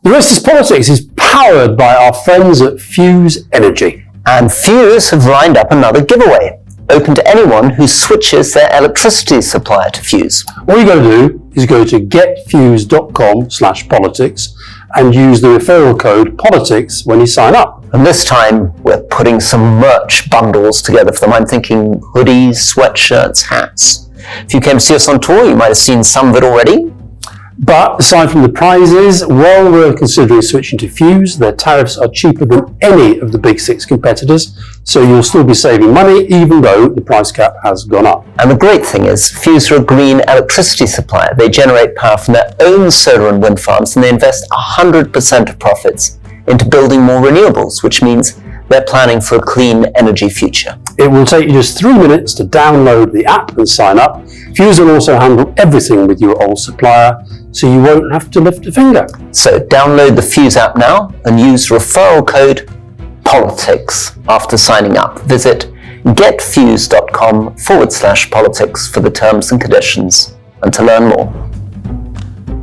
The Rest is Politics is powered by our friends at Fuse Energy. And Fuse have lined up another giveaway, open to anyone who switches their electricity supplier to Fuse. All you got to do is go to getfuse.com/politics and use the referral code politics when you sign up. And this time we're putting some merch bundles together for them. I'm thinking hoodies, sweatshirts, hats. If you came to see us on tour, you might have seen some of it already. But aside from the prizes, while we're considering switching to Fuse, their tariffs are cheaper than any of the big six competitors, so you'll still be saving money even though the price cap has gone up. And the great thing is, Fuse are a green electricity supplier. They generate power from their own solar and wind farms, and they invest 100% of profits into building more renewables, which means they're planning for a clean energy future. It will take you just 3 minutes to download the app and sign up. Fuse will also handle everything with your old supplier, so you won't have to lift a finger. So download the Fuse app now and use referral code POLITICS after signing up. Visit getfuse.com/politics for the terms and conditions and to learn more.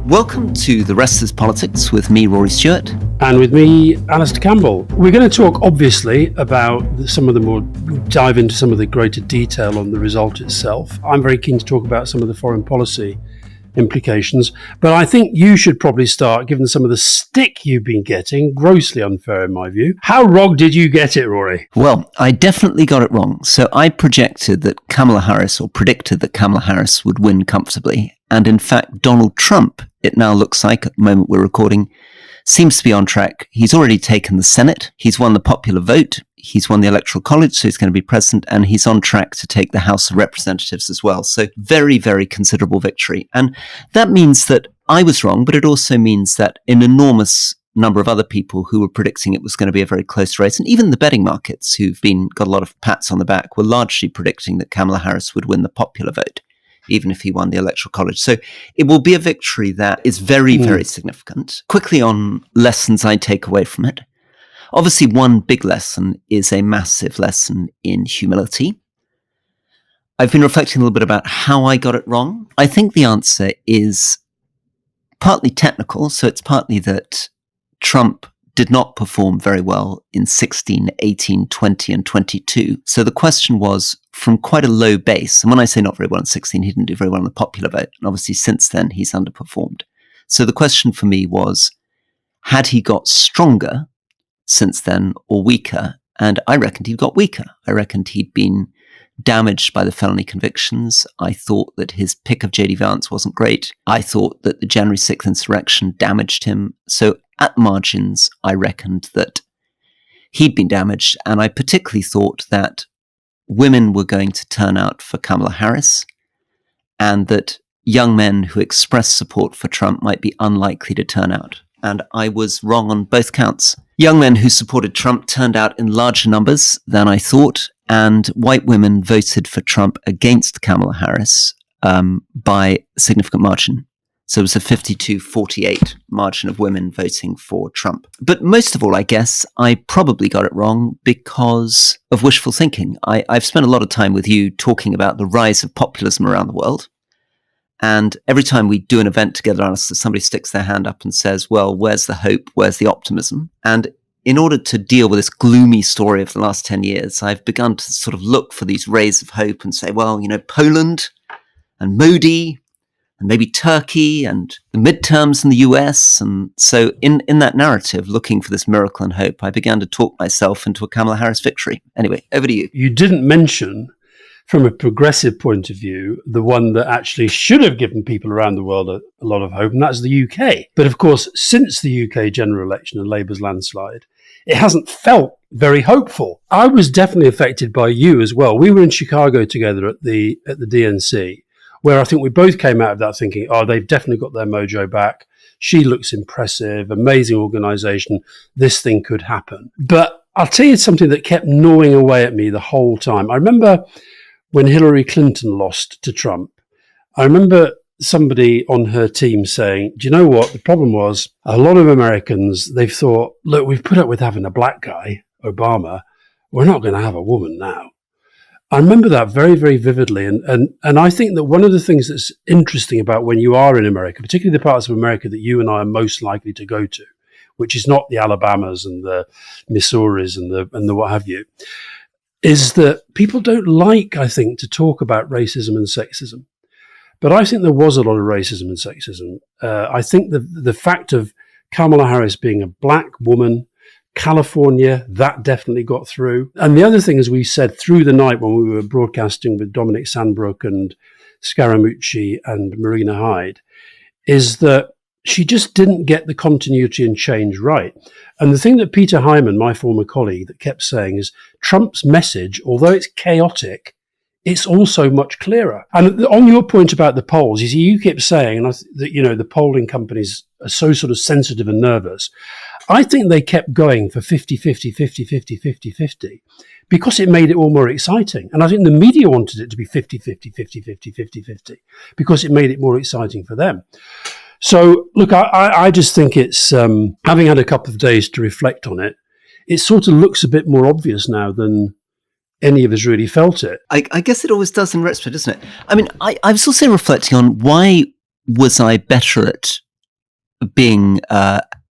Welcome to The Rest is Politics with me, Rory Stewart. And with me, Alastair Campbell. We're going to talk, obviously, about dive into some of the greater detail on the result itself. I'm very keen to talk about some of the foreign policy implications, but I think you should probably start, given some of the stick you've been getting, grossly unfair in my view. How wrong did you get it, Rory? Well, I definitely got it wrong. So I predicted that Kamala Harris would win comfortably. And in fact, Donald Trump, it now looks like at the moment we're recording, seems to be on track. He's already taken the Senate. He's won the popular vote. He's won the Electoral College, so he's going to be president, and he's on track to take the House of Representatives as well. So very, very considerable victory. And that means that I was wrong, but it also means that an enormous number of other people who were predicting it was going to be a very close race, and even the betting markets who've got a lot of pats on the back, were largely predicting that Kamala Harris would win the popular vote, even if he won the Electoral College. So it will be a victory that is very, very significant. Quickly on lessons I take away from it. Obviously, one big lesson is a massive lesson in humility. I've been reflecting a little bit about how I got it wrong. I think the answer is partly technical. So it's partly that Trump did not perform very well in 16, 18, 20, and 22. So the question was from quite a low base. And when I say not very well in 16, he didn't do very well on the popular vote. And obviously since then, he's underperformed. So the question for me was, had he got stronger since then or weaker? And I reckoned he got weaker. I reckoned he'd been damaged by the felony convictions. I thought that his pick of J.D. Vance wasn't great. I thought that the January 6th insurrection damaged him. So at margins, I reckoned that he'd been damaged. And I particularly thought that women were going to turn out for Kamala Harris, and that young men who expressed support for Trump might be unlikely to turn out. And I was wrong on both counts. Young men who supported Trump turned out in larger numbers than I thought, and white women voted for Trump against Kamala Harris by a significant margin. So it was a 52-48 margin of women voting for Trump. But most of all, I guess, I probably got it wrong because of wishful thinking. I've spent a lot of time with you talking about the rise of populism around the world. And every time we do an event together, somebody sticks their hand up and says, well, where's the hope? Where's the optimism? And in order to deal with this gloomy story of the last 10 years, I've begun to sort of look for these rays of hope and say, well, Poland and Modi and maybe Turkey and the midterms in the US. And so in that narrative, looking for this miracle and hope, I began to talk myself into a Kamala Harris victory. Anyway, over to you. You didn't mention, from a progressive point of view, the one that actually should have given people around the world a lot of hope, and that's the UK. But of course, since the UK general election and Labour's landslide, it hasn't felt very hopeful. I was definitely affected by you as well. We were in Chicago together at the DNC, where I think we both came out of that thinking, oh, they've definitely got their mojo back. She looks impressive, amazing organisation. This thing could happen. But I'll tell you something that kept gnawing away at me the whole time. I remember when Hillary Clinton lost to Trump, I remember somebody on her team saying, do you know what? The problem was a lot of Americans, they've thought, look, we've put up with having a black guy, Obama. We're not going to have a woman now. I remember that very, very vividly. And I think that one of the things that's interesting about when you are in America, particularly the parts of America that you and I are most likely to go to, which is not the Alabamas and the Missouris and the what have you, is that people don't like, I think, to talk about racism and sexism. But I think there was a lot of racism and sexism. I think the fact of Kamala Harris being a black woman, California, that definitely got through. And the other thing, as we said through the night when we were broadcasting with Dominic Sandbrook and Scaramucci and Marina Hyde, is that she just didn't get the continuity and change right. And the thing that Peter Hyman, my former colleague, that kept saying is Trump's message, although it's chaotic, it's also much clearer. And on your point about the polls, you keep saying that, the polling companies are so sort of sensitive and nervous. I think they kept going for 50-50, 50-50, 50-50 because it made it all more exciting. And I think the media wanted it to be 50-50, 50-50, 50-50 because it made it more exciting for them. So, look, I just think it's, having had a couple of days to reflect on it, it sort of looks a bit more obvious now than any of us really felt it. I guess it always does in retrospect, doesn't it? I mean, I was also reflecting on why was I better at being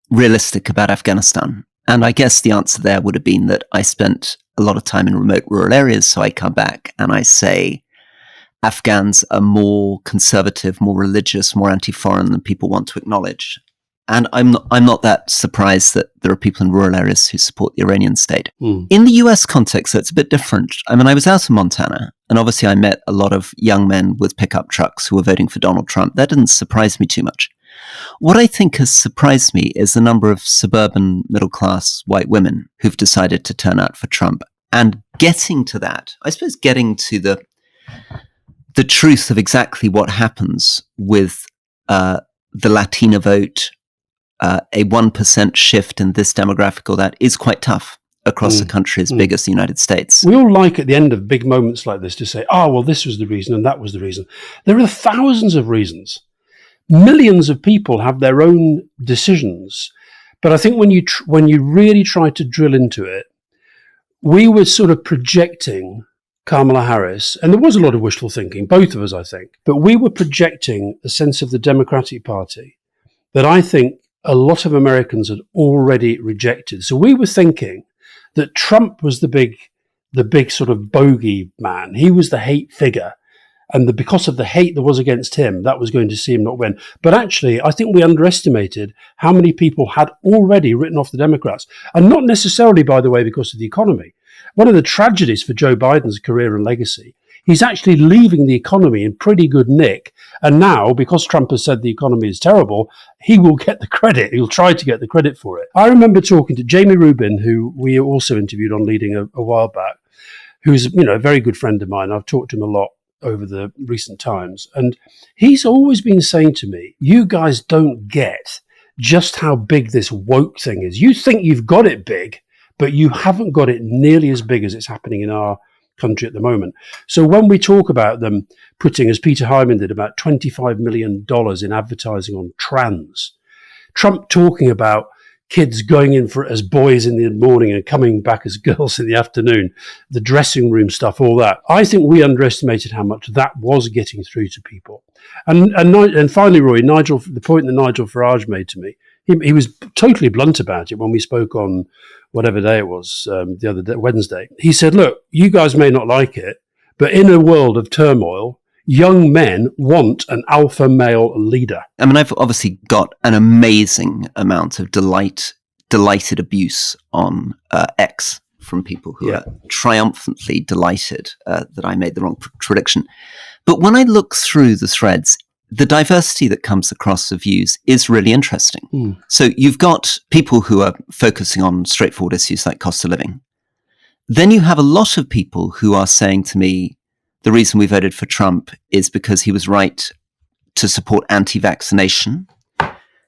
realistic about Afghanistan? And I guess the answer there would have been that I spent a lot of time in remote rural areas, so I come back and I say Afghans are more conservative, more religious, more anti-foreign than people want to acknowledge. And I'm not that surprised that there are people in rural areas who support the Iranian state. In the US context, it's a bit different. I mean, I was out in Montana, and obviously I met a lot of young men with pickup trucks who were voting for Donald Trump. That didn't surprise me too much. What I think has surprised me is the number of suburban middle-class white women who've decided to turn out for Trump. And getting to that, I suppose getting to the truth of exactly what happens with the Latina vote, a 1% shift in this demographic or that is quite tough across a country as big as the United States. We all like at the end of big moments like this to say, well, this was the reason and that was the reason. There are thousands of reasons. Millions of people have their own decisions. But I think when you really try to drill into it, we were sort of projecting Kamala Harris, and there was a lot of wishful thinking, both of us, I think, but we were projecting a sense of the Democratic Party that I think a lot of Americans had already rejected. So we were thinking that Trump was the big sort of bogey man. He was the hate figure. And because of the hate there was against him, that was going to see him not win. But actually, I think we underestimated how many people had already written off the Democrats. And not necessarily, by the way, because of the economy. One of the tragedies for Joe Biden's career and legacy, he's actually leaving the economy in pretty good nick. And now, because Trump has said the economy is terrible, he will get the credit. He'll try to get the credit for it. I remember talking to Jamie Rubin, who we also interviewed on Leading a while back, who's a very good friend of mine. I've talked to him a lot over the recent times. And he's always been saying to me, you guys don't get just how big this woke thing is. You think you've got it big, but you haven't got it nearly as big as it's happening in our country at the moment. So when we talk about them putting, as Peter Hyman did, about $25 million in advertising on trans, Trump talking about kids going in for as boys in the morning and coming back as girls in the afternoon, the dressing room stuff, all that. I think we underestimated how much that was getting through to people. And finally, Roy, the point that Nigel Farage made to me, he was totally blunt about it when we spoke on whatever day it was, the other day, Wednesday. He said, look, you guys may not like it, but in a world of turmoil, young men want an alpha male leader. I mean, I've obviously got an amazing amount of delighted abuse on X from people who are triumphantly delighted that I made the wrong prediction. But when I look through the threads, the diversity that comes across the views is really interesting. So you've got people who are focusing on straightforward issues like cost of living. Then you have a lot of people who are saying to me, the reason we voted for Trump is because he was right to support anti-vaccination.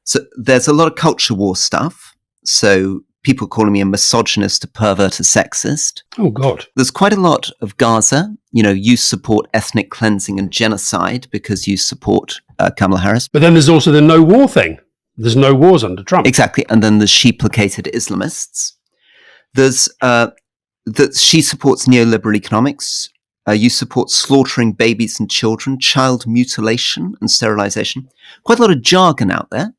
So there's a lot of culture war stuff. So people calling me a misogynist, a pervert, a sexist. Oh, God. There's quite a lot of Gaza. You support ethnic cleansing and genocide because you support Kamala Harris. But then there's also the no war thing. There's no wars under Trump. Exactly. And then there's she-placated Islamists. There's that she supports neoliberal economics. You support slaughtering babies and children, child mutilation and sterilization. Quite a lot of jargon out there.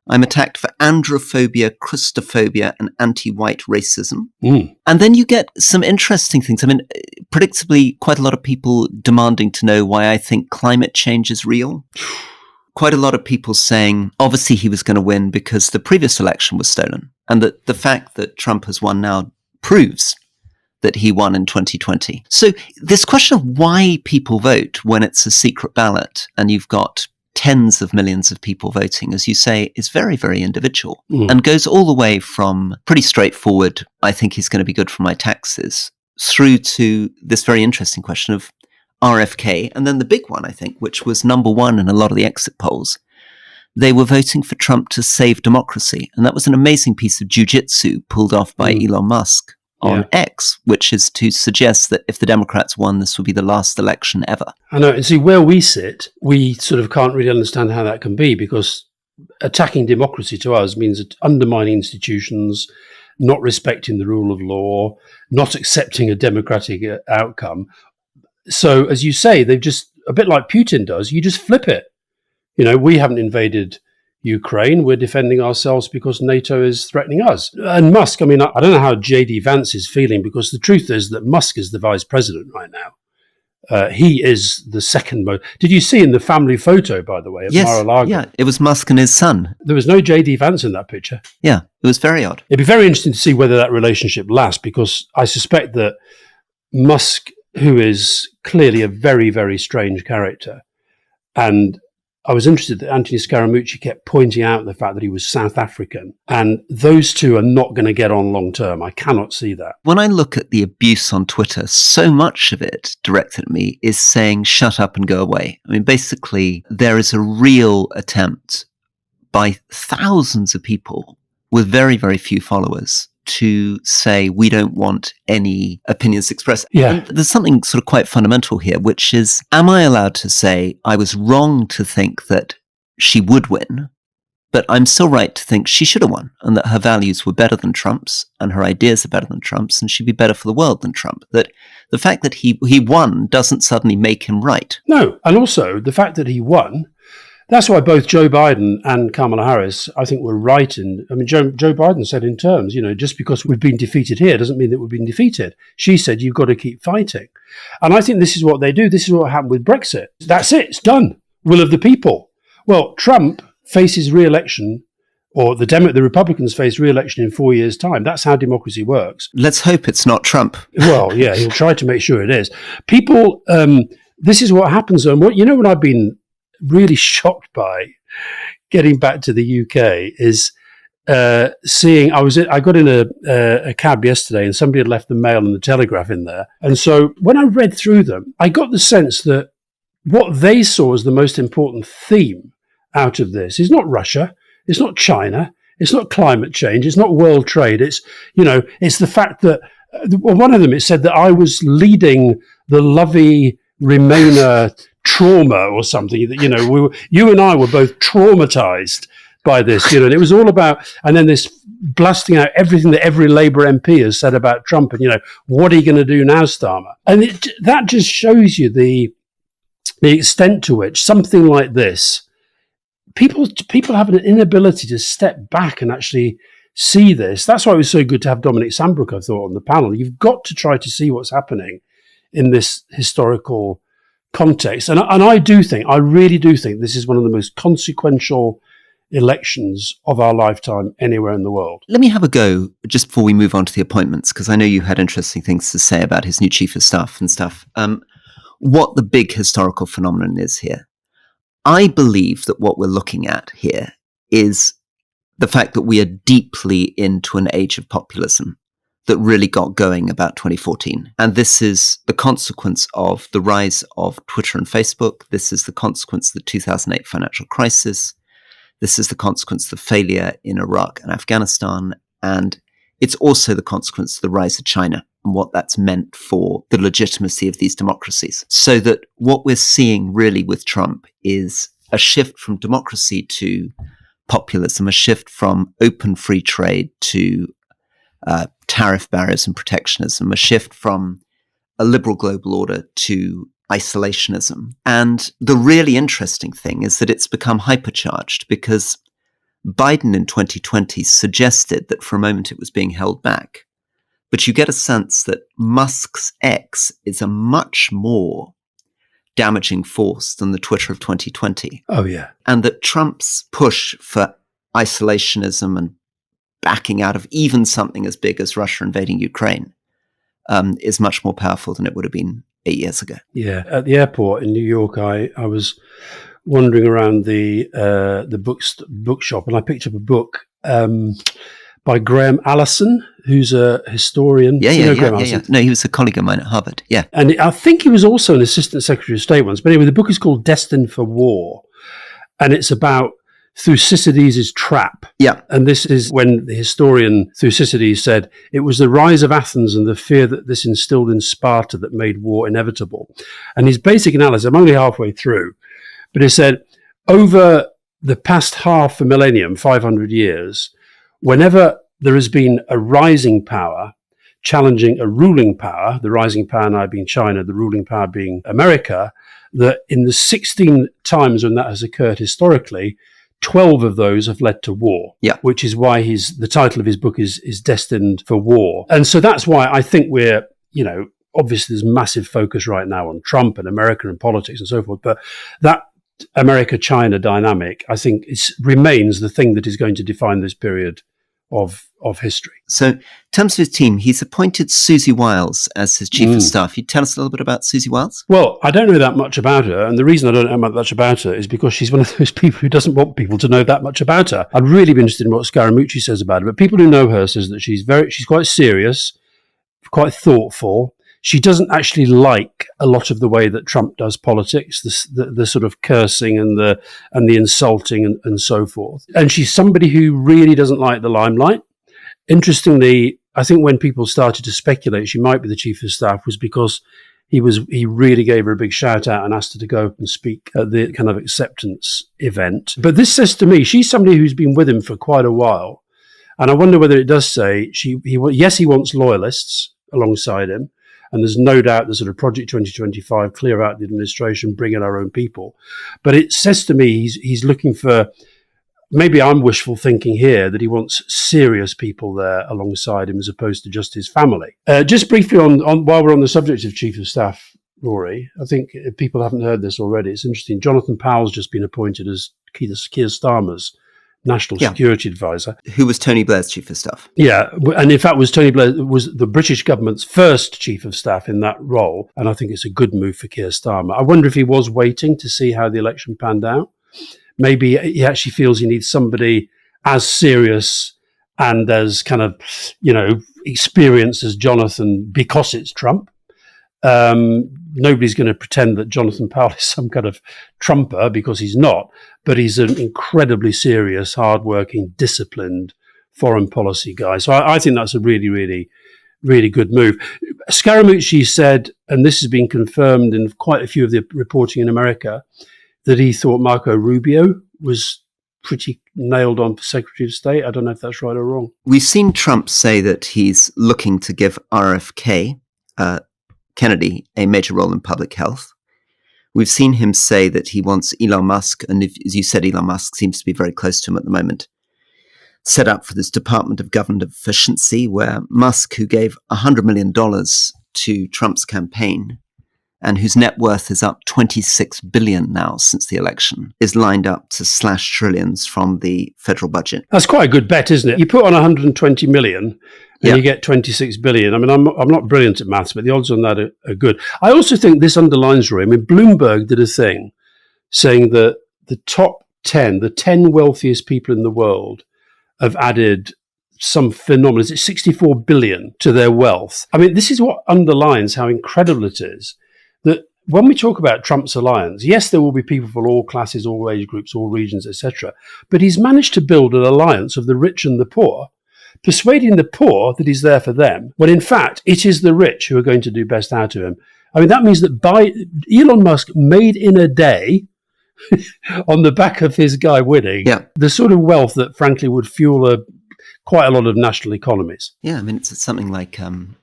I'm attacked for androphobia, Christophobia, and anti-white racism. Mm. And then you get some interesting things. I mean, predictably, quite a lot of people demanding to know why I think climate change is real. Quite a lot of people saying, obviously, he was going to win because the previous election was stolen. And that the fact that Trump has won now proves that he won in 2020. So this question of why people vote when it's a secret ballot and you've got tens of millions of people voting, as you say, is very, very individual and goes all the way from pretty straightforward, I think he's going to be good for my taxes, through to this very interesting question of RFK. And then the big one, I think, which was number one in a lot of the exit polls. They were voting for Trump to save democracy. And that was an amazing piece of jujitsu pulled off by Elon Musk on X, which is to suggest that if the Democrats won, this would be the last election ever. I know. And see, where we sit, we sort of can't really understand how that can be, because attacking democracy to us means undermining institutions, not respecting the rule of law, not accepting a democratic outcome. So, as you say, they've just, a bit like Putin does, you just flip it. You know, we haven't invaded Ukraine. We're defending ourselves because NATO is threatening us. And Musk, I mean, I don't know how J.D. Vance is feeling, because the truth is that Musk is the vice president right now. He is the second most. Did you see in the family photo, by the way, at Mar-a-Lago? Yeah, it was Musk and his son. There was no J.D. Vance in that picture. Yeah, it was very odd. It'd be very interesting to see whether that relationship lasts, because I suspect that Musk, who is clearly a very, very strange character, and I was interested that Anthony Scaramucci kept pointing out the fact that he was South African, and those two are not going to get on long term. I cannot see that. When I look at the abuse on Twitter, so much of it directed at me is saying, shut up and go away. I mean, basically, there is a real attempt by thousands of people with very, very few followers to say we don't want any opinions expressed. Yeah. And there's something sort of quite fundamental here, which is, am I allowed to say I was wrong to think that she would win, but I'm still right to think she should have won, and that her values were better than Trump's and her ideas are better than Trump's and she'd be better for the world than Trump? That the fact that he won doesn't suddenly make him right. No. And also the fact that he won, that's why both Joe Biden and Kamala Harris, I think, were right in. I mean, Joe Biden said in terms, you know, just because we've been defeated here doesn't mean that we've been defeated. She said, you've got to keep fighting. And I think this is what they do. This is what happened with Brexit. That's it. It's done. Will of the people. Well, Trump faces re-election, or the Republicans face re-election in 4 years' time. That's how democracy works. Let's hope it's not Trump. Well, yeah, he'll try to make sure it is. People, this is what happens. And what I've been really shocked by, getting back to the UK, is seeing. I got in a cab yesterday, and somebody had left the Mail and the Telegraph in there. And so when I read through them, I got the sense that what they saw as the most important theme out of this is not Russia, it's not China, it's not climate change, it's not world trade. It's it's the fact that one of them, it said that I was leading the Lovey Remainer trauma or something, that you and I were both traumatized by this, and it was all about, and then this blasting out everything that every Labour MP has said about Trump, and what are you going to do now, Starmer? And that just shows you the extent to which something like this, people have an inability to step back and actually see this. That's why it was so good to have Dominic Sandbrook, I thought, on the panel. You've got to try to see what's happening in this historical context. And I really do think this is one of the most consequential elections of our lifetime anywhere in the world. Let me have a go just before we move on to the appointments, because I know you had interesting things to say about his new chief of staff and stuff. What the big historical phenomenon is here. I believe that what we're looking at here is the fact that we are deeply into an age of populism that really got going about 2014. And this is the consequence of the rise of Twitter and Facebook. This is the consequence of the 2008 financial crisis. This is the consequence of the failure in Iraq and Afghanistan. And it's also the consequence of the rise of China and what that's meant for the legitimacy of these democracies. So that what we're seeing really with Trump is a shift from democracy to populism, a shift from open free trade to tariff barriers and protectionism, a shift from a liberal global order to isolationism. And the really interesting thing is that it's become hypercharged, because Biden in 2020 suggested that for a moment it was being held back. But you get a sense that Musk's X is a much more damaging force than the Twitter of 2020. Oh, yeah. And that Trump's push for isolationism and backing out of even something as big as Russia invading Ukraine is much more powerful than it would have been 8 years ago. Yeah. At the airport in New York, I was wandering around the bookshop, and I picked up a book by Graham Allison, who's a historian. Yeah. No, he was a colleague of mine at Harvard. Yeah. And I think he was also an assistant secretary of state once. But anyway, the book is called Destined for War. And it's about Thucydides' trap. Yeah. And this is when the historian Thucydides said, it was the rise of Athens and the fear that this instilled in Sparta that made war inevitable. And his basic analysis, I'm only halfway through, but he said, over the past half a millennium, 500 years, whenever there has been a rising power challenging a ruling power, the rising power now being China, the ruling power being America, that in the 16 times when that has occurred historically, 12 of those have led to war, which is why the title of his book is Destined for War. And so that's why I think we're, obviously there's massive focus right now on Trump and America and politics and so forth, but that America-China dynamic, I think, remains the thing that is going to define this period of history. So in terms of his team, he's appointed Susie Wiles as his chief of staff. You tell us a little bit about Susie Wiles? Well, I don't know that much about her, and the reason I don't know much about her is because she's one of those people who doesn't want people to know that much about her. I'd really be interested in what Scaramucci says about her, but people who know her says that she's quite serious, quite thoughtful. She doesn't actually like a lot of the way that Trump does politics, the sort of cursing and the insulting and so forth. And she's somebody who really doesn't like the limelight. Interestingly, I think when people started to speculate she might be the chief of staff was because he really gave her a big shout out and asked her to go up and speak at the kind of acceptance event. But this says to me, she's somebody who's been with him for quite a while. And I wonder whether it does say he wants loyalists alongside him. And there's no doubt the sort of Project 2025, clear out the administration, bring in our own people. But it says to me he's looking for, maybe I'm wishful thinking here, that he wants serious people there alongside him as opposed to just his family. Just briefly on while we're on the subject of Chief of Staff, Rory, I think if people haven't heard this already, it's interesting. Jonathan Powell's just been appointed as Keir Starmer's National Security Advisor. Who was Tony Blair's chief of staff. Yeah, and in fact Tony Blair was the British government's first chief of staff in that role, and I think it's a good move for Keir Starmer. I wonder if he was waiting to see how the election panned out. Maybe he actually feels he needs somebody as serious and as kind of, experienced as Jonathan because it's Trump. Nobody's going to pretend that Jonathan Powell is some kind of trumper because he's not, but he's an incredibly serious, hardworking, disciplined foreign policy guy. So I think that's a really, really, really good move. Scaramucci said, and this has been confirmed in quite a few of the reporting in America, that he thought Marco Rubio was pretty nailed on for Secretary of State. I don't know if that's right or wrong. We've seen Trump say that he's looking to give RFK, Kennedy, a major role in public health. We've seen him say that he wants Elon Musk, and as you said, Elon Musk seems to be very close to him at the moment, set up for this Department of Government Efficiency, where Musk, who gave $100 million to Trump's campaign, and whose net worth is up $26 billion now since the election, is lined up to slash trillions from the federal budget. That's quite a good bet, isn't it? You put on 120 million and you get 26 billion. I mean, I'm not brilliant at maths, but the odds on that are good. I also think this underlines, Rory, I mean, Bloomberg did a thing saying that the top 10, the 10 wealthiest people in the world have added some phenomenal, is it 64 billion to their wealth? I mean, this is what underlines how incredible it is that when we talk about Trump's alliance, yes, there will be people from all classes, all age groups, all regions, etc. But he's managed to build an alliance of the rich and the poor, persuading the poor that he's there for them, when in fact it is the rich who are going to do best out of him. I mean, that means that Elon Musk made in a day, on the back of his guy winning, the sort of wealth that frankly would fuel quite a lot of national economies. Yeah, I mean, it's something like 10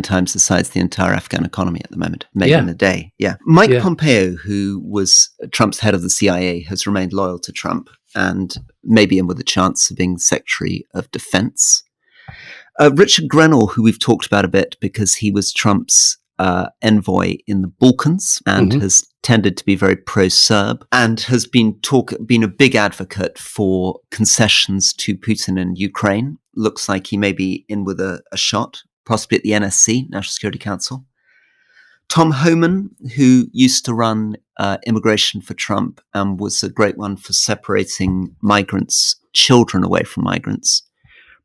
times the size of the entire Afghan economy at the moment, maybe in a day. Yeah. Mike Pompeo, who was Trump's head of the CIA, has remained loyal to Trump and maybe in with a chance of being Secretary of Defense. Richard Grenell, who we've talked about a bit because he was Trump's envoy in the Balkans and has tended to be very pro-Serb and has been a big advocate for concessions to Putin in Ukraine. Looks like he may be in with a shot, possibly at the NSC, National Security Council. Tom Homan, who used to run immigration for Trump and was a great one for separating migrants, children away from migrants,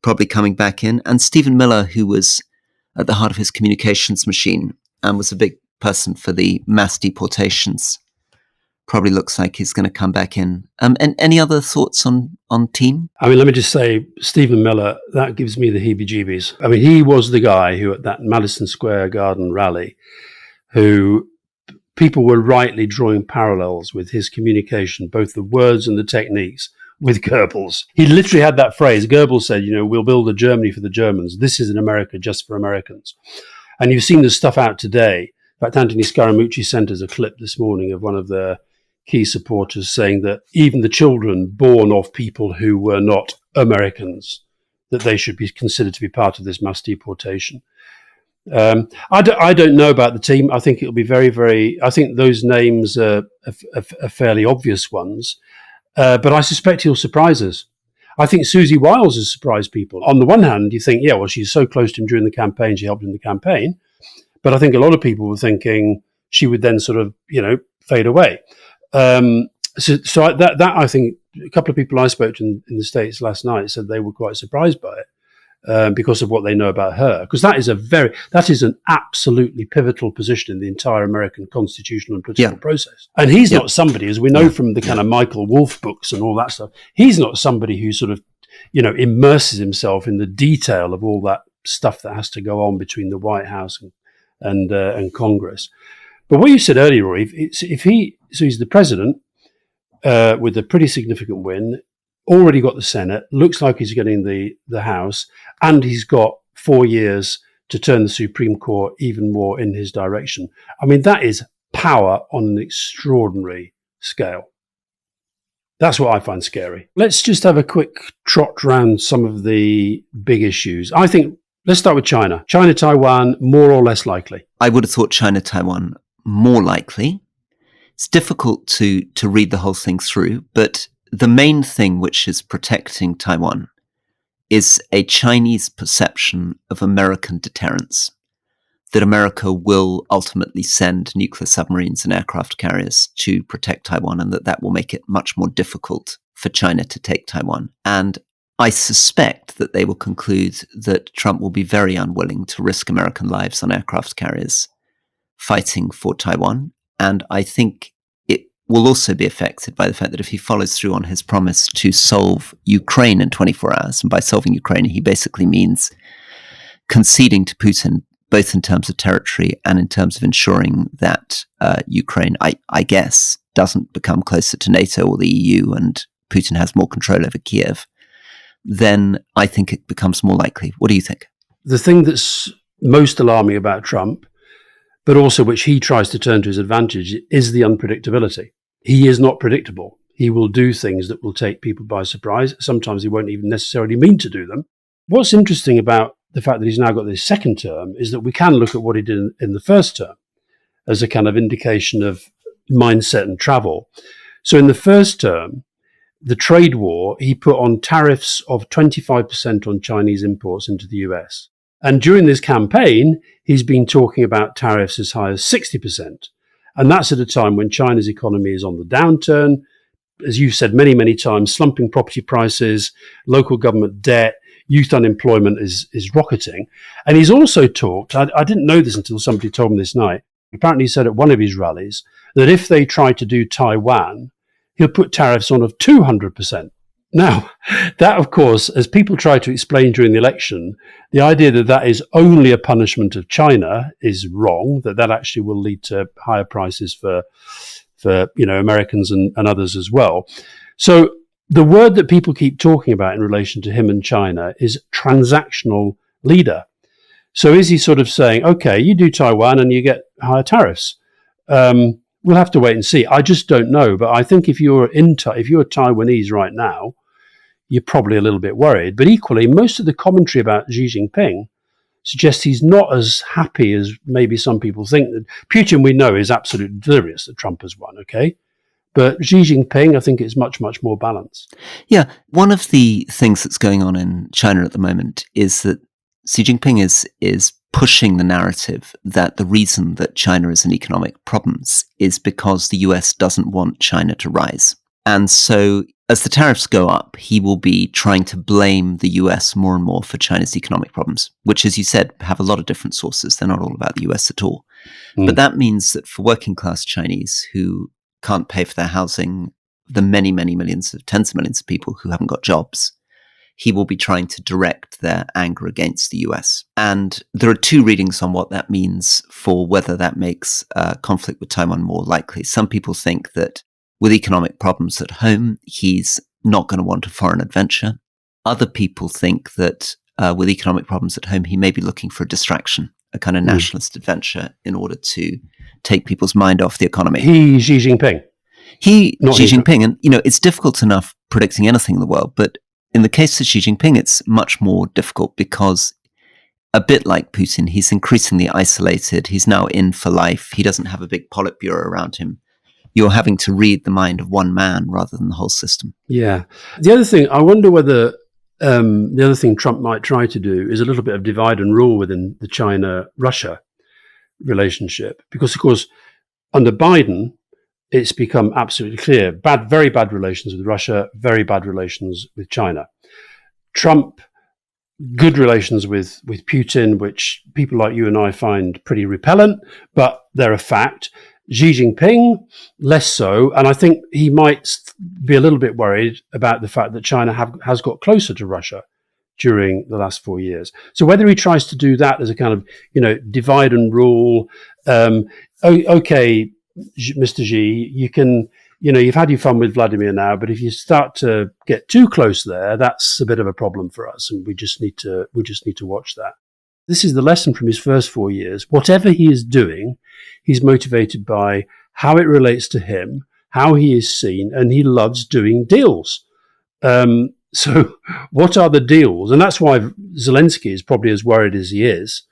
probably coming back in. And Stephen Miller, who was at the heart of his communications machine and was a big person for the mass deportations, probably looks like he's going to come back in. And any other thoughts on team? I mean, let me just say, Stephen Miller, that gives me the heebie-jeebies. I mean, he was the guy who at that Madison Square Garden rally, who people were rightly drawing parallels with his communication, both the words and the techniques, with Goebbels. He literally had that phrase. Goebbels said, we'll build a Germany for the Germans. This is an America just for Americans. And you've seen the stuff out today. In fact, Anthony Scaramucci sent us a clip this morning of one of the key supporters saying that even the children born of people who were not Americans, that they should be considered to be part of this mass deportation. I don't know about the team. I think it'll be very, very... I think those names are fairly obvious ones. But I suspect he'll surprise us. I think Susie Wiles has surprised people. On the one hand, you think, she's so close to him during the campaign, she helped him in the campaign. But I think a lot of people were thinking she would then sort of, fade away. So that I think a couple of people I spoke to in the States last night said they were quite surprised by it. Because of what they know about her, because that is an absolutely pivotal position in the entire American constitutional and political process. And he's not somebody, as we know from the kind of Michael Wolff books and all that stuff, he's not somebody who sort of, immerses himself in the detail of all that stuff that has to go on between the White House and Congress. But what you said earlier, Rory, he's the president with a pretty significant win. Already got the Senate, looks like he's getting the House, and he's got 4 years to turn the Supreme Court even more in his direction. I mean, that is power on an extraordinary scale. That's what I find scary. Let's just have a quick trot around some of the big issues. I think, let's start with China. China-Taiwan, more or less likely? I would have thought China-Taiwan more likely. It's difficult to read the whole thing through, but the main thing which is protecting Taiwan is a Chinese perception of American deterrence, that America will ultimately send nuclear submarines and aircraft carriers to protect Taiwan, and that will make it much more difficult for China to take Taiwan. And I suspect that they will conclude that Trump will be very unwilling to risk American lives on aircraft carriers fighting for Taiwan. And I think will also be affected by the fact that if he follows through on his promise to solve Ukraine in 24 hours, and by solving Ukraine, he basically means conceding to Putin, both in terms of territory and in terms of ensuring that Ukraine, I guess, doesn't become closer to NATO or the EU and Putin has more control over Kiev, then I think it becomes more likely. What do you think? The thing that's most alarming about Trump, but also which he tries to turn to his advantage, is the unpredictability. He is not predictable. He will do things that will take people by surprise. Sometimes he won't even necessarily mean to do them. What's interesting about the fact that he's now got this second term is that we can look at what he did in the first term as a kind of indication of mindset and travel. So in the first term, the trade war, he put on tariffs of 25% on Chinese imports into the US. And during this campaign, he's been talking about tariffs as high as 60%. And that's at a time when China's economy is on the downturn. As you've said many, many times, slumping property prices, local government debt, youth unemployment is rocketing. And he's also talked, I didn't know this until somebody told me this night, apparently he said at one of his rallies that if they try to do Taiwan, he'll put tariffs on of 200%. Now, that, of course, as people try to explain during the election, the idea that that is only a punishment of China is wrong, that actually will lead to higher prices for Americans and others as well. So the word that people keep talking about in relation to him and China is transactional leader. So is he sort of saying, okay, you do Taiwan and you get higher tariffs? We'll have to wait and see. I just don't know. But I think if you're Taiwanese right now, you're probably a little bit worried. But equally, most of the commentary about Xi Jinping suggests he's not as happy as maybe some people think. That Putin, we know, is absolutely delirious that Trump has won, okay? But Xi Jinping, I think, is much, much more balanced. Yeah, one of the things that's going on in China at the moment is that Xi Jinping is pushing the narrative that the reason that China is in economic problems is because the US doesn't want China to rise. And so as the tariffs go up, he will be trying to blame the US more and more for China's economic problems, which, as you said, have a lot of different sources. They're not all about the US at all. But that means that for working class Chinese who can't pay for their housing, the many, many millions of tens of millions of people who haven't got jobs, he will be trying to direct their anger against the US. And there are two readings on what that means for whether that makes conflict with Taiwan more likely. Some people think that with economic problems at home, he's not going to want a foreign adventure. Other people think that with economic problems at home, he may be looking for a distraction, a kind of nationalist adventure in order to take people's mind off the economy. He's Xi Jinping. Xi Jinping. And, it's difficult enough predicting anything in the world, but in the case of Xi Jinping, it's much more difficult because, a bit like Putin, he's increasingly isolated. He's now in for life. He doesn't have a big Politburo around him. You're having to read the mind of one man rather than the whole system. Yeah. The other thing, I wonder whether the other thing Trump might try to do is a little bit of divide and rule within the China-Russia relationship. Because, of course, under Biden, it's become absolutely clear. Very bad relations with Russia, very bad relations with China. Trump, good relations with Putin, which people like you and I find pretty repellent, but they're a fact. Xi Jinping, less so. And I think he might be a little bit worried about the fact that China has got closer to Russia during the last 4 years. So whether he tries to do that as a kind of, divide and rule, okay, Mr. Xi, you can, you've had your fun with Vladimir now, but if you start to get too close there, that's a bit of a problem for us, and we just need to watch that. This is the lesson from his first 4 years. Whatever he is doing, he's motivated by how it relates to him, how he is seen, and he loves doing deals. So what are the deals? And that's why Zelensky is probably as worried as he is,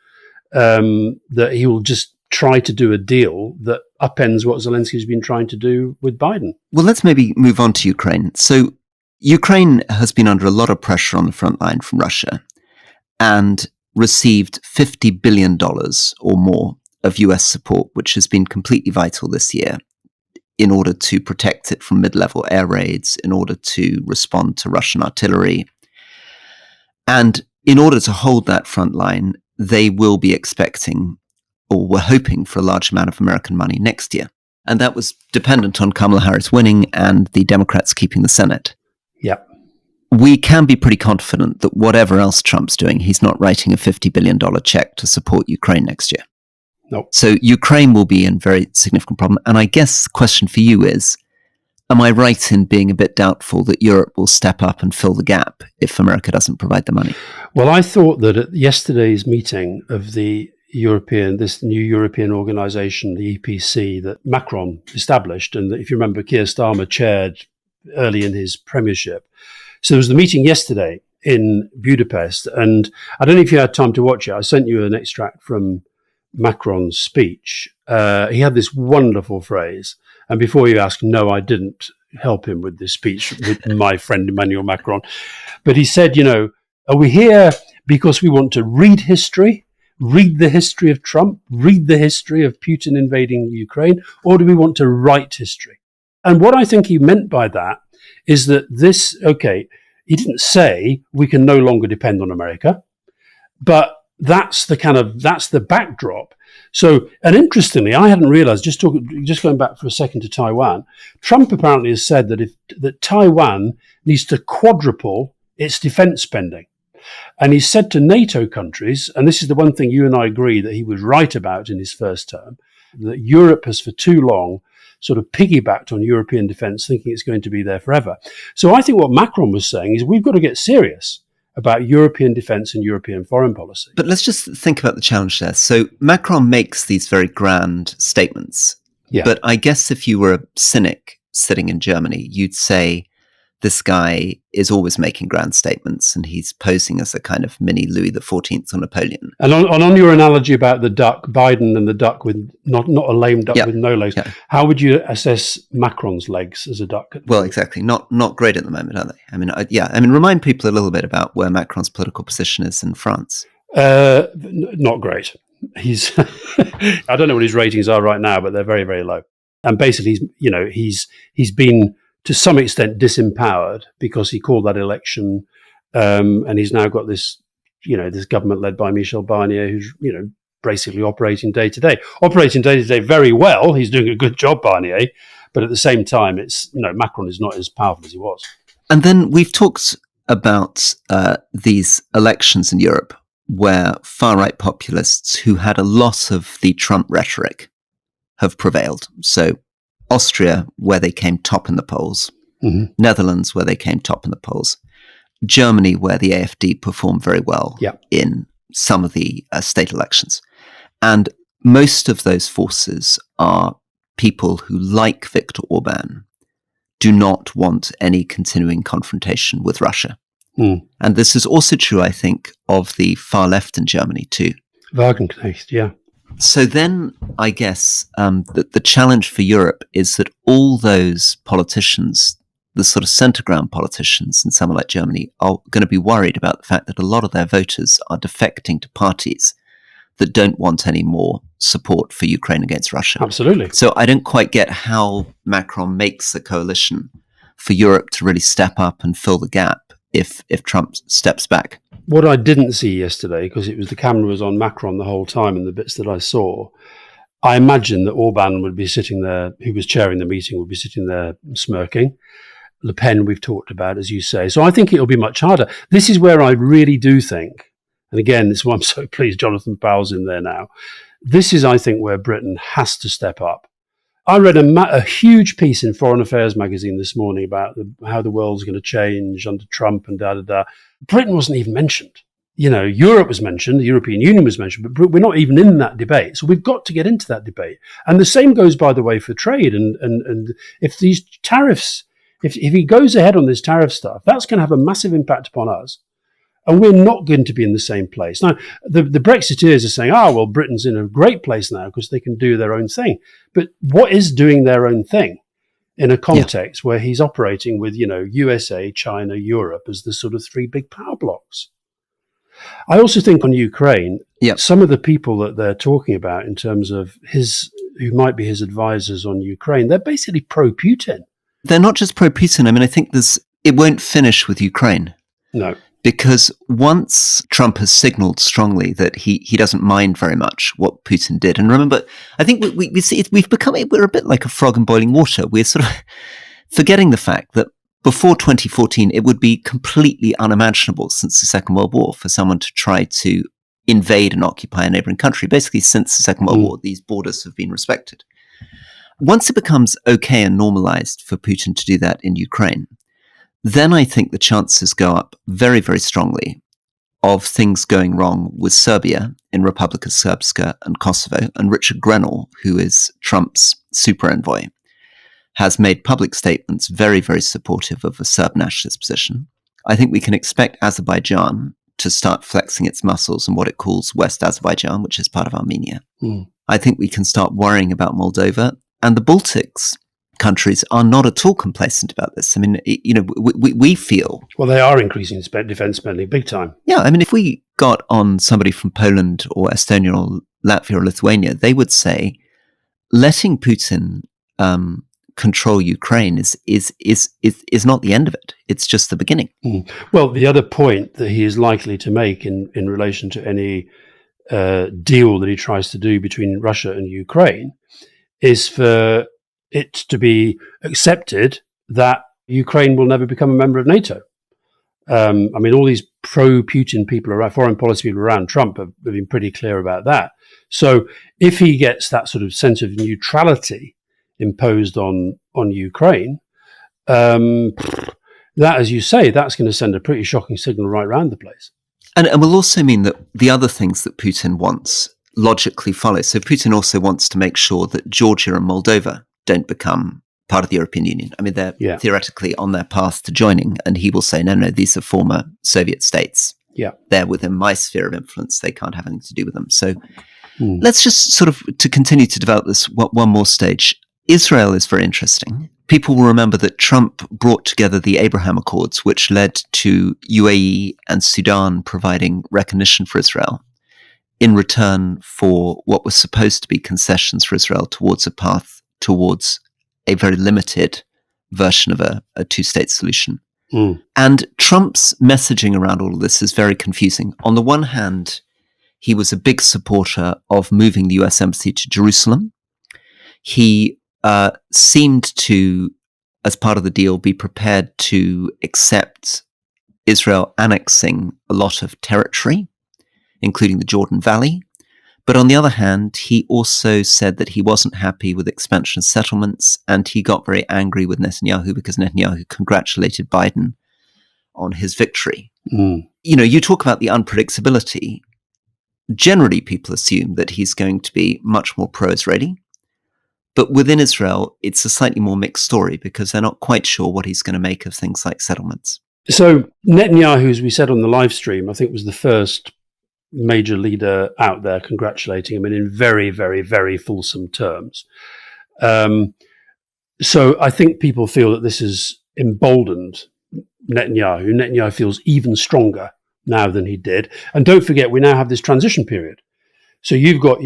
that he will just try to do a deal that upends what Zelensky's been trying to do with Biden. Well, let's maybe move on to Ukraine. So Ukraine has been under a lot of pressure on the front line from Russia and received $50 billion or more of US support, which has been completely vital this year in order to protect it from mid-level air raids, in order to respond to Russian artillery. And in order to hold that front line, they will be expecting, or were hoping for, a large amount of American money next year. And that was dependent on Kamala Harris winning and the Democrats keeping the Senate. Yep. We can be pretty confident that whatever else Trump's doing, he's not writing a $50 billion check to support Ukraine next year. No. So Ukraine will be in very significant problem. And I guess the question for you is, am I right in being a bit doubtful that Europe will step up and fill the gap if America doesn't provide the money? Well, I thought that at yesterday's meeting of this new European organization, the EPC, that Macron established, and that, if you remember, Keir Starmer chaired early in his premiership. So there was the meeting yesterday in Budapest, and I don't know if you had time to watch it. I sent you an extract from Macron's speech. He had this wonderful phrase, and before you ask, no, I didn't help him with this speech with my friend Emmanuel Macron, but he said, are we here because we want to read history, read the history of Trump, read the history of Putin invading Ukraine, or do we want to write history? And what I think he meant by that is that he didn't say we can no longer depend on America, but that's the backdrop. So, and interestingly, I hadn't realized, just going back for a second to Taiwan, Trump apparently has said that Taiwan needs to quadruple its defense spending. And he said to NATO countries, and this is the one thing you and I agree that he was right about in his first term, that Europe has for too long sort of piggybacked on European defence, thinking it's going to be there forever. So I think what Macron was saying is we've got to get serious about European defence and European foreign policy. But let's just think about the challenge there. So Macron makes these very grand statements. Yeah. But I guess if you were a cynic sitting in Germany, you'd say this guy is always making grand statements and he's posing as a kind of mini Louis XIV or Napoleon. And on your analogy about the duck, Biden and the duck with not a lame duck with no legs, how would you assess Macron's legs as a duck? Well, exactly. Not great at the moment, are they? I mean, remind people a little bit about where Macron's political position is in France. Not great. He's I don't know what his ratings are right now, but they're very, very low. And basically, he's been to some extent disempowered because he called that election, and he's now got this government led by Michel Barnier, who's basically operating day to day very well. He's doing a good job, Barnier, but at the same time, Macron is not as powerful as he was. And then we've talked about these elections in Europe where far-right populists who had a lot of the Trump rhetoric have prevailed. So Austria, where they came top in the polls, Netherlands, where they came top in the polls, Germany, where the AfD performed very well in some of the state elections. And most of those forces are people who, like Viktor Orban, do not want any continuing confrontation with Russia. And this is also true, I think, of the far left in Germany too. Wagenknecht, yeah. So then I guess the challenge for Europe is that all those politicians, the sort of centre ground politicians in somewhere like Germany, are going to be worried about the fact that a lot of their voters are defecting to parties that don't want any more support for Ukraine against Russia. Absolutely. So I don't quite get how Macron makes a coalition for Europe to really step up and fill the gap if Trump steps back. What I didn't see yesterday, because the camera was on Macron the whole time and the bits that I saw, I imagine that Orban would be sitting there, who was chairing the meeting, would be sitting there smirking. Le Pen we've talked about, as you say. So I think it'll be much harder. This is where I really do think, and again, this is why I'm so pleased Jonathan Powell's in there now. This is, I think, where Britain has to step up. I read a huge piece in Foreign Affairs magazine this morning about how the world's going to change under Trump and da-da-da. Britain wasn't even mentioned. Europe was mentioned, the European Union was mentioned, but we're not even in that debate. So we've got to get into that debate. And the same goes, by the way, for trade. And if these tariffs, if he goes ahead on this tariff stuff, that's going to have a massive impact upon us. And we're not going to be in the same place. Now, the Brexiteers are saying, well, Britain's in a great place now because they can do their own thing. But what is doing their own thing in a context where he's operating with, USA, China, Europe as the sort of three big power blocks? I also think on Ukraine, some of the people that they're talking about in terms of who might be his advisors on Ukraine, they're basically pro-Putin. They're not just pro-Putin. I mean, I think it won't finish with Ukraine. No. Because once Trump has signaled strongly that he doesn't mind very much what Putin did, and remember, I think we see we're a bit like a frog in boiling water. We're sort of forgetting the fact that before 2014, it would be completely unimaginable since the Second World War for someone to try to invade and occupy a neighboring country. Basically, since the Second World War, these borders have been respected. Once it becomes okay and normalized for Putin to do that in Ukraine, then I think the chances go up very, very strongly of things going wrong with Serbia in Republika Srpska and Kosovo. And Richard Grenell, who is Trump's super envoy, has made public statements very, very supportive of a Serb nationalist position. I think we can expect Azerbaijan to start flexing its muscles in what it calls West Azerbaijan, which is part of Armenia. I think we can start worrying about Moldova, and the Baltics countries are not at all complacent about this. I mean, we feel... Well, they are increasing defence spending big time. Yeah, I mean, if we got on somebody from Poland or Estonia or Latvia or Lithuania, they would say letting Putin control Ukraine is not the end of it. It's just the beginning. Well, the other point that he is likely to make in relation to any deal that he tries to do between Russia and Ukraine is for it to be accepted that Ukraine will never become a member of NATO. I mean, all these pro-Putin people around, foreign policy people around Trump have been pretty clear about that. So if he gets that sort of sense of neutrality imposed on Ukraine, that, as you say, that's going to send a pretty shocking signal right around the place. And will also mean that the other things that Putin wants logically follow. So Putin also wants to make sure that Georgia and Moldova don't become part of the European Union. I mean, they're theoretically on their path to joining, and he will say, no, these are former Soviet states. Yeah. They're within my sphere of influence. They can't have anything to do with them. So let's just sort of, to continue to develop this one more stage, Israel is very interesting. People will remember that Trump brought together the Abraham Accords, which led to UAE and Sudan providing recognition for Israel in return for what was supposed to be concessions for Israel towards a path towards a very limited version of a two-state solution. And Trump's messaging around all of this is very confusing. On the one hand, he was a big supporter of moving the US embassy to Jerusalem. He seemed to, as part of the deal, be prepared to accept Israel annexing a lot of territory, including the Jordan Valley. But on the other hand, he also said that he wasn't happy with expansion settlements, and he got very angry with Netanyahu because Netanyahu congratulated Biden on his victory. You talk about the unpredictability. Generally, people assume that he's going to be much more pro-Israeli. But within Israel, it's a slightly more mixed story because they're not quite sure what he's going to make of things like settlements. So Netanyahu, as we said on the live stream, I think was the first major leader out there congratulating him, and in very, very, very fulsome terms. So I think people feel that this has emboldened Netanyahu. Netanyahu feels even stronger now than he did. And don't forget, we now have this transition period. So you've got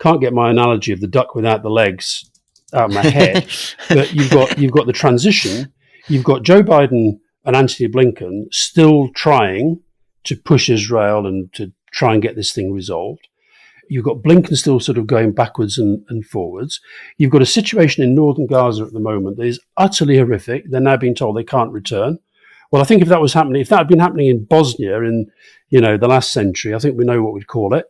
can't get my analogy of the duck without the legs out of my head, but you've got the transition. You've got Joe Biden and Antony Blinken still trying to push Israel and to try and get this thing resolved. You've got Blinken still sort of going backwards and forwards. You've got a situation in northern Gaza at the moment that is utterly horrific. They're now being told they can't return. Well, I think if that had been happening in Bosnia in the last century, I think we know what we'd call it.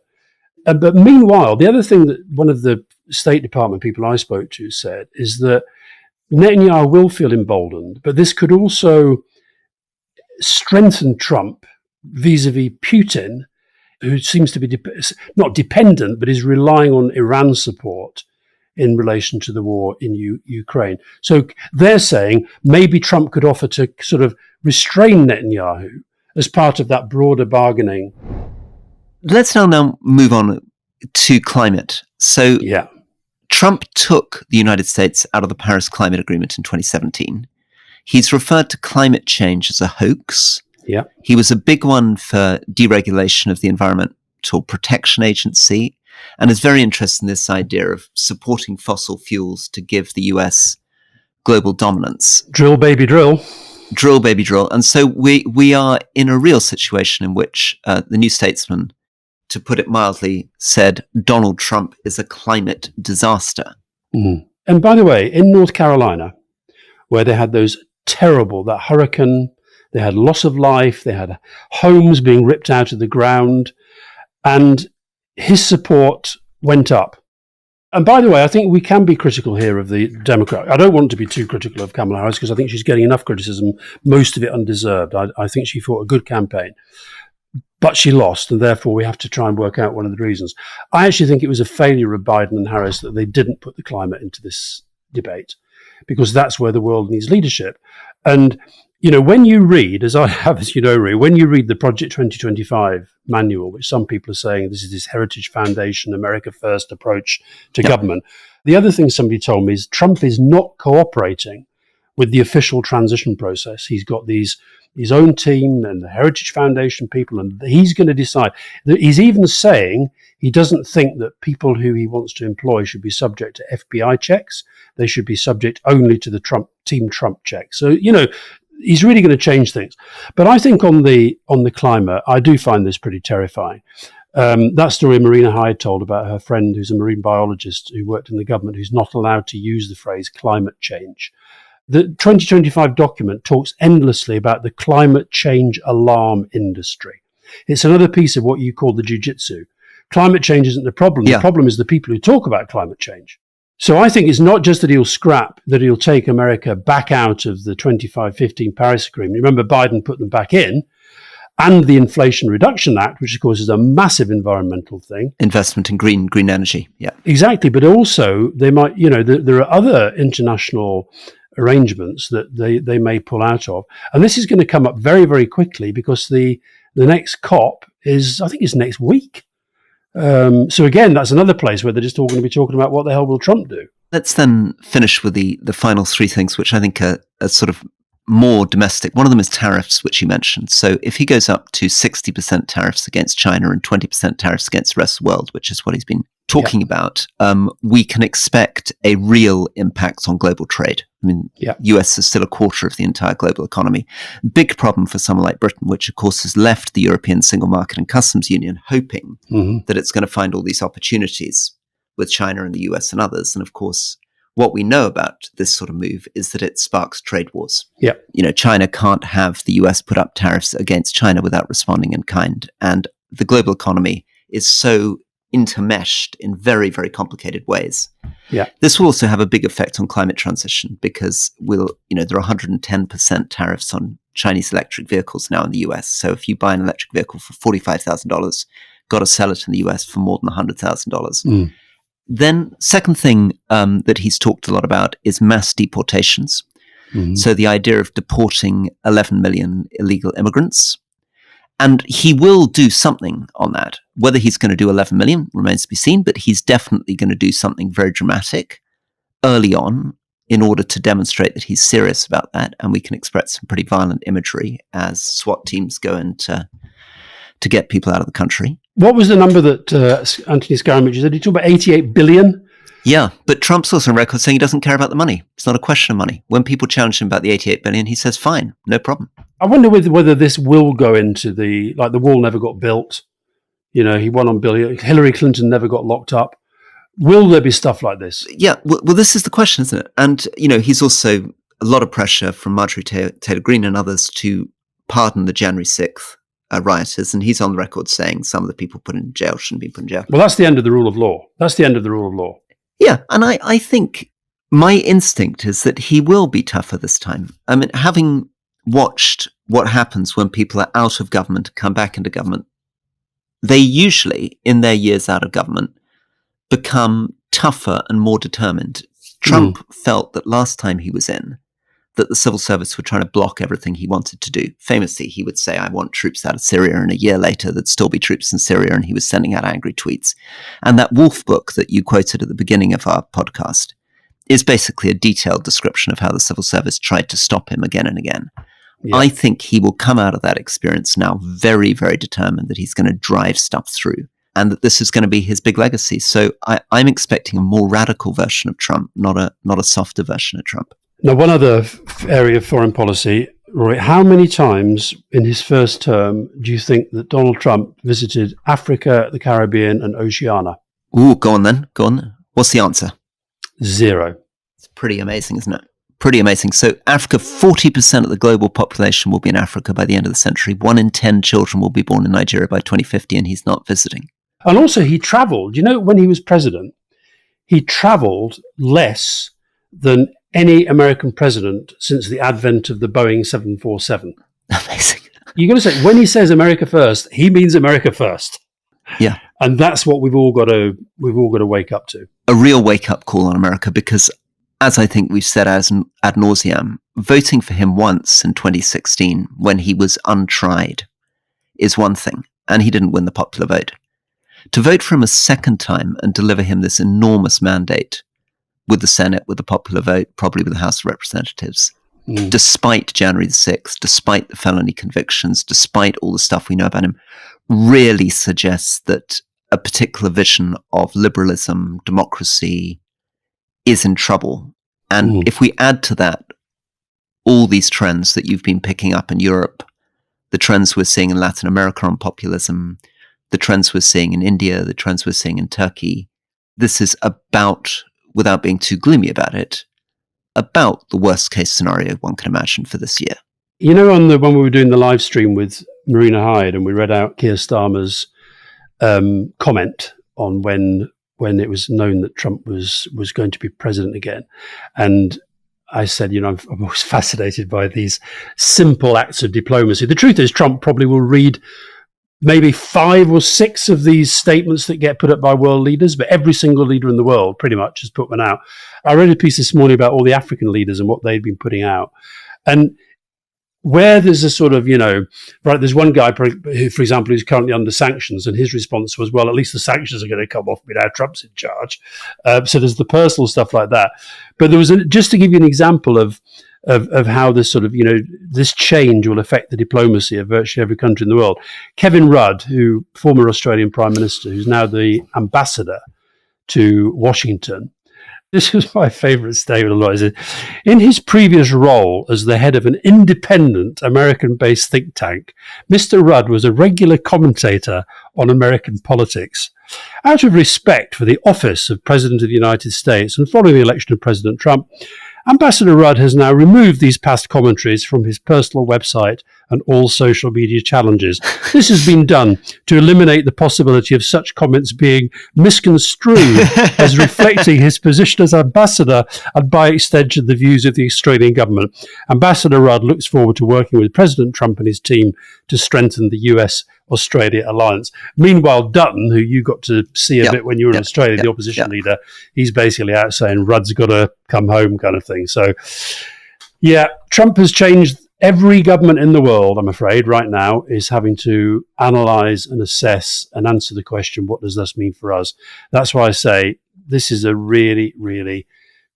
But meanwhile, the other thing that one of the State Department people I spoke to said is that Netanyahu will feel emboldened, but this could also strengthen Trump vis-a-vis Putin, who seems to be not dependent, but is relying on Iran's support in relation to the war in Ukraine. So they're saying maybe Trump could offer to sort of restrain Netanyahu as part of that broader bargaining. Let's now move on to climate. So Trump took the United States out of the Paris Climate Agreement in 2017. He's referred to climate change as a hoax. Yeah. He was a big one for deregulation of the Environmental Protection Agency, and is very interested in this idea of supporting fossil fuels to give the US global dominance. Drill, baby, drill. Drill, baby, drill. And so we are in a real situation in which the New Statesman, to put it mildly, said Donald Trump is a climate disaster. And by the way, in North Carolina, where they had that hurricane, they had loss of life, they had homes being ripped out of the ground, and his support went up. And by the way, I think we can be critical here of the Democrat. I don't want to be too critical of Kamala Harris because I think she's getting enough criticism, most of it undeserved. I think she fought a good campaign. But she lost, and therefore we have to try and work out one of the reasons. I actually think it was a failure of Biden and Harris that they didn't put the climate into this debate, because that's where the world needs leadership. And, when you read, as I have, as you know, Ree, when you read the Project 2025 manual, which some people are saying this is this Heritage Foundation, America First approach to government, the other thing somebody told me is Trump is not cooperating with the official transition process. He's got his own team and the Heritage Foundation people, and he's going to decide. He's even saying he doesn't think that people who he wants to employ should be subject to FBI checks. They should be subject only to the Team Trump check. So, he's really going to change things. But I think on the climate, I do find this pretty terrifying. That story Marina Hyde told about her friend who's a marine biologist who worked in the government, who's not allowed to use the phrase climate change. The 2025 document talks endlessly about the climate change alarm industry. It's another piece of what you call the jiu-jitsu. Climate change isn't the problem. The problem is the people who talk about climate change. So I think it's not just that he'll take America back out of the 25-15 Paris Agreement. Remember, Biden put them back in, and the Inflation Reduction Act, which of course is a massive environmental thing. Investment in green energy. Yeah, exactly. But also they might, there are other international arrangements that they may pull out of. And this is going to come up very, very quickly because the next COP I think it's next week. So again, that's another place where they're just all going to be talking about what the hell will Trump do. Let's then finish with the final three things, which I think are sort of more domestic. One of them is tariffs, which you mentioned. So if he goes up to 60% tariffs against China and 20% tariffs against the rest of the world, which is what he's been talking about, we can expect a real impact on global trade. I mean, US is still a quarter of the entire global economy. Big problem for someone like Britain, which of course has left the European single market and customs union, hoping that it's going to find all these opportunities with China and the US and others. And of course, what we know about this sort of move is that it sparks trade wars. Yeah. China can't have the US put up tariffs against China without responding in kind. And the global economy is so intermeshed in very, very complicated ways. Yeah. This will also have a big effect on climate transition because there are 110% tariffs on Chinese electric vehicles now in the US. So if you buy an electric vehicle for $45,000, got to sell it in the US for more than $100,000. Then second thing that he's talked a lot about is mass deportations. So the idea of deporting 11 million illegal immigrants. And he will do something on that. Whether he's going to do 11 million remains to be seen, but he's definitely going to do something very dramatic early on in order to demonstrate that he's serious about that. And we can expect some pretty violent imagery as SWAT teams go in to get people out of the country. What was the number that Anthony Scaramucci said? He talked about 88 billion? Yeah, but Trump's also on record saying he doesn't care about the money. It's not a question of money. When people challenge him about the 88 billion, he says, fine, no problem. I wonder whether this will go into the wall never got built. He won on billion. Hillary Clinton never got locked up. Will there be stuff like this? Yeah, well, this is the question, isn't it? And, he's also a lot of pressure from Marjorie Taylor Greene and others to pardon the January 6th rioters, and he's on the record saying some of the people put in jail shouldn't be put in jail. Well, that's the end of the rule of law. That's the end of the rule of law. Yeah, and I think my instinct is that he will be tougher this time. I mean, having watched what happens when people are out of government and come back into government, they usually, in their years out of government, become tougher and more determined. Trump felt that last time he was in, that the civil service were trying to block everything he wanted to do. Famously, he would say, I want troops out of Syria, and a year later there'd still be troops in Syria, and he was sending out angry tweets. And that Wolf book that you quoted at the beginning of our podcast is basically a detailed description of how the civil service tried to stop him again and again. Yeah. I think he will come out of that experience now very, very determined that he's going to drive stuff through and that this is going to be his big legacy. So I'm expecting a more radical version of Trump, not a softer version of Trump. Now, one other area of foreign policy, Rory, how many times in his first term do you think that Donald Trump visited Africa, the Caribbean, and Oceania? Ooh, go on then. Go on. What's the answer? 0. It's pretty amazing, isn't it? Pretty amazing. So Africa, 40% of the global population will be in Africa by the end of the century. 1 in 10 children will be born in Nigeria by 2050, and he's not visiting. And also he travelled. When he was president, he travelled less than any American president since the advent of the Boeing 747. Amazing. You're going to say, when he says America first, he means America first. Yeah. And that's what we've all got to wake up to. A real wake-up call on America, because as I think we've said ad nauseam, voting for him once in 2016 when he was untried is one thing, and he didn't win the popular vote. To vote for him a second time and deliver him this enormous mandate with the Senate, with the popular vote, probably with the House of Representatives, despite January the 6th, despite the felony convictions, despite all the stuff we know about him, really suggests that a particular vision of liberalism, democracy, is in trouble. And if we add to that all these trends that you've been picking up in Europe, the trends we're seeing in Latin America on populism, the trends we're seeing in India, the trends we're seeing in Turkey, this is about, without being too gloomy about it, about the worst case scenario one can imagine for this year. When we were doing the live stream with Marina Hyde and we read out Keir Starmer's comment on when when it was known that Trump was going to be president again. And I said, I'm always fascinated by these simple acts of diplomacy. The truth is, Trump probably will read maybe 5 or 6 of these statements that get put up by world leaders, but every single leader in the world pretty much has put one out. I read a piece this morning about all the African leaders and what they've been putting out. And where there's a sort of, right, there's one guy who, for example, who's currently under sanctions, and his response was, well, at least the sanctions are going to come off now Trump's in charge. So there's the personal stuff like that. But there was, just to give you an example of how this sort of, this change will affect the diplomacy of virtually every country in the world. Kevin Rudd, former Australian Prime Minister, who's now the ambassador to Washington. This was my favourite statement of the lot. In his previous role as the head of an independent American-based think tank, Mr. Rudd was a regular commentator on American politics. Out of respect for the office of President of the United States and following the election of President Trump, Ambassador Rudd has now removed these past commentaries from his personal website and all social media challenges. This has been done to eliminate the possibility of such comments being misconstrued as reflecting his position as ambassador and, by extension, the views of the Australian government. Ambassador Rudd looks forward to working with President Trump and his team to strengthen the US-Australia alliance. Meanwhile, Dutton, who you got to see a bit when you were in Australia, the opposition leader, he's basically out saying Rudd's got to come home kind of thing. So, Trump has changed. Every government in the world, I'm afraid, right now is having to analyse and assess and answer the question, what does this mean for us? That's why I say this is a really, really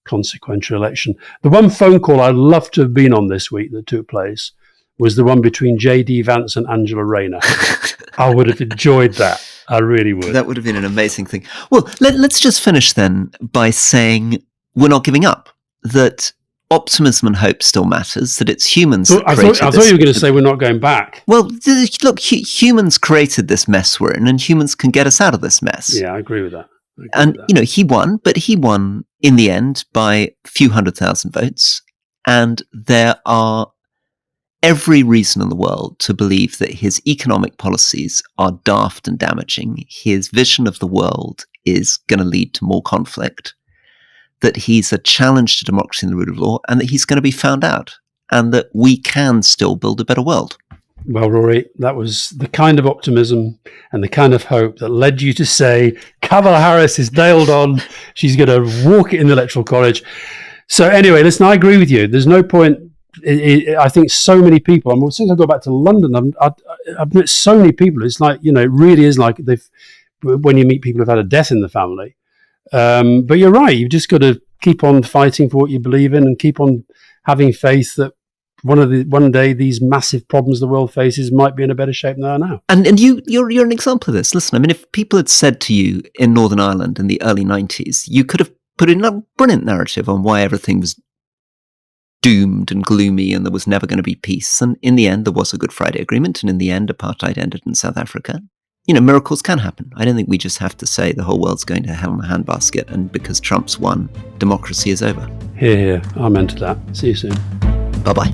consequential election. The one phone call I'd love to have been on this week that took place was the one between J.D. Vance and Angela Rayner. I would have enjoyed that. I really would. That would have been an amazing thing. Well, let's just finish then by saying we're not giving up, that optimism and hope still matters, that it's humans that created I thought you were going to say we're not going back. Well, look, humans created this mess we're in, and humans can get us out of this mess. Yeah, I agree with that. He won, but he won in the end by a few 100,000 votes, and there are every reason in the world to believe that his economic policies are daft and damaging. His vision of the world is going to lead to more conflict, that he's a challenge to democracy and the rule of law, and that he's going to be found out, and that we can still build a better world. Well, Rory, that was the kind of optimism and the kind of hope that led you to say Kamala Harris is nailed on. She's going to walk it in the Electoral College. So anyway, listen, I agree with you. There's no point. I think so many people, since I got back to London, I've met so many people. It's like, it really is like when you meet people who've had a death in the family. But you're right. You've just got to keep on fighting for what you believe in and keep on having faith that one day these massive problems the world faces might be in a better shape than they are now. And you're an example of this. Listen, I mean, if people had said to you in Northern Ireland in the early 90s, you could have put in a brilliant narrative on why everything was doomed and gloomy and there was never going to be peace. And in the end, there was a Good Friday Agreement. And in the end, apartheid ended in South Africa. Miracles can happen. I don't think we just have to say the whole world's going to hell in a handbasket and because Trump's won, democracy is over. Hear, hear. Amen to that. See you soon. Bye-bye.